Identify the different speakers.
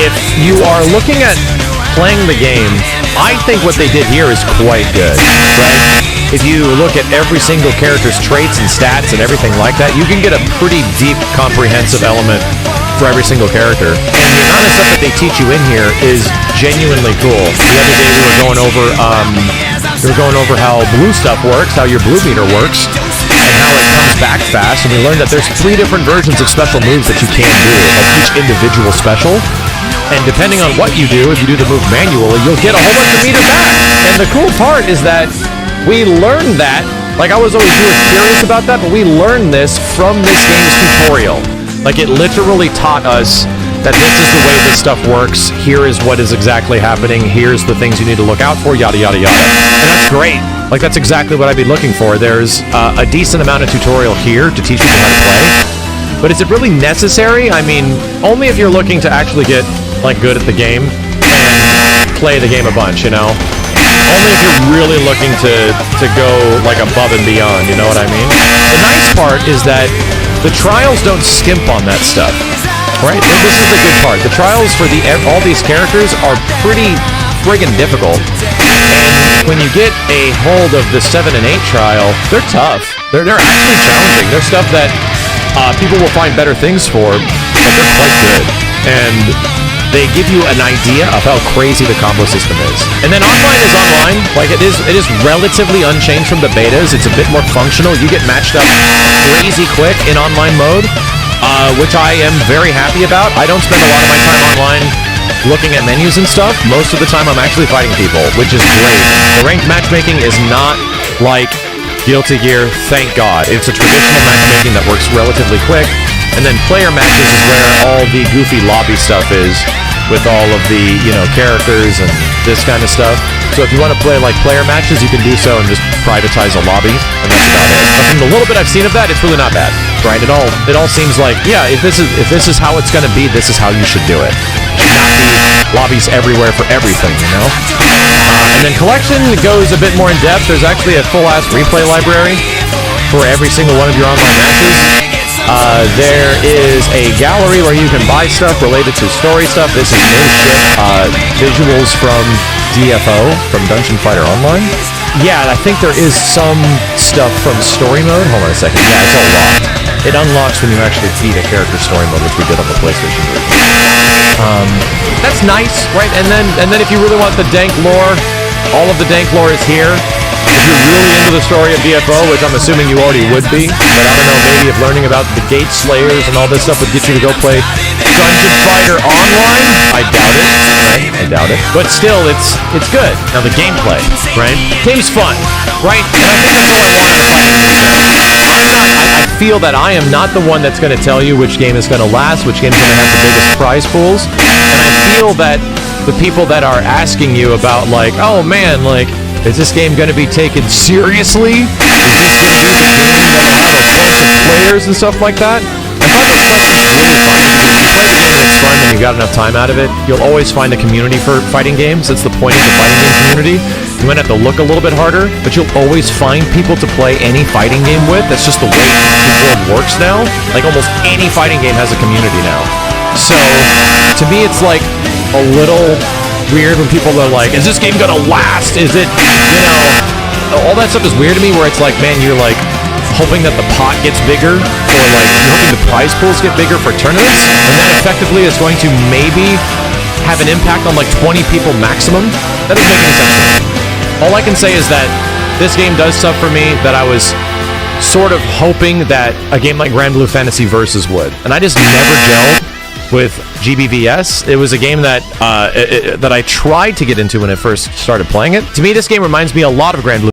Speaker 1: if you are looking at playing the game, I think what they did here is quite good, right? If you look at every single character's traits and stats and everything like that, you can get a pretty deep, comprehensive element for every single character. And the amount of stuff that they teach you in here is genuinely cool. The other day we were going over how blue stuff works, how your blue meter works, and how it comes back fast, and we learned that there's 3 different versions of special moves that you can do, like each individual special. And depending on what you do, if you do the move manually, you'll get a whole bunch of meter back. And the cool part is that we learned that, like I was always really curious about that, but we learned this from this game's tutorial. Like it literally taught us that this is the way this stuff works, here is what is exactly happening, here's the things you need to look out for, yada yada yada. And that's great. Like that's exactly what I'd be looking for. There's a decent amount of tutorial here to teach people how to play. But is it really necessary? I mean, only if you're looking to actually get like good at the game and play the game a bunch, you know? Only if you're really looking to go like above and beyond, you know what I mean? The nice part is that the trials don't skimp on that stuff, right? This is the good part. The trials for all these characters are pretty friggin' difficult. And when you get a hold of the 7 and 8 trial, they're tough. They're actually challenging. They're stuff that people will find better things for, but they're quite good. And they give you an idea of how crazy the combo system is. And then online is online. Like it is relatively unchanged from the betas. It's a bit more functional. You get matched up crazy quick in online mode, which I am very happy about. I don't spend a lot of my time online looking at menus and stuff. Most of the time I'm actually fighting people, which is great. The ranked matchmaking is not like Guilty Gear, thank God. It's a traditional matchmaking that works relatively quick. And then player matches is where all the goofy lobby stuff is, with all of the, you know, characters and this kind of stuff. So if you want to play like player matches, you can do so and just privatize a lobby, and that's about it. But from the little bit I've seen of that, it's really not bad, right? It all seems like, yeah, if this is how it's gonna be, this is how you should do it. Should not be lobbies everywhere for everything, you know? And then collection goes a bit more in depth. There's actually a full-ass replay library for every single one of your online matches. There is a gallery where you can buy stuff related to story stuff. This is new shit. Visuals from DFO, from Dungeon Fighter Online. Yeah, I think there is some stuff from story mode. Hold on a second. Yeah, it's all locked. It unlocks when you actually beat a character story mode, which we did on the PlayStation version. That's nice, right? And then if you really want the dank lore, all of the dank lore is here. If you're really into the story of DFO, which I'm assuming you already would be, but I don't know, maybe if learning about the Gate Slayers and all this stuff would get you to go play Dungeon Fighter Online, I doubt it, right? I doubt it. But still, it's good. Now the gameplay, right? Game's fun, right? And I think that's all I want in a fighting game. I feel that I am not the one that's going to tell you which game is going to last, which game is going to have the biggest prize pools, and I feel that the people that are asking you about, like, oh man, like, is this game going to be taken seriously? Is this going to be the game that'll have a bunch of players and stuff like that? I find those questions really fun. If you play the game and it's fun and you got enough time out of it, you'll always find a community for fighting games. That's the point of the fighting game community. You might have to look a little bit harder, but you'll always find people to play any fighting game with. That's just the way the world works now. Like almost any fighting game has a community now. So, to me it's like a little weird when people are like, is this game gonna last? Is it, you know, all that stuff is weird to me, where it's like, man, you're like hoping that the pot gets bigger, or like you're hoping the prize pools get bigger for tournaments, and that effectively is going to maybe have an impact on like 20 people maximum. That doesn't make any sense to me. All I can say is that this game does stuff for me that I was sort of hoping that a game like Grand Blue Fantasy Versus would, and I just never gelled with GBVS. It was a game that that I tried to get into when I first started playing it. To me, this game reminds me a lot of Grand Blue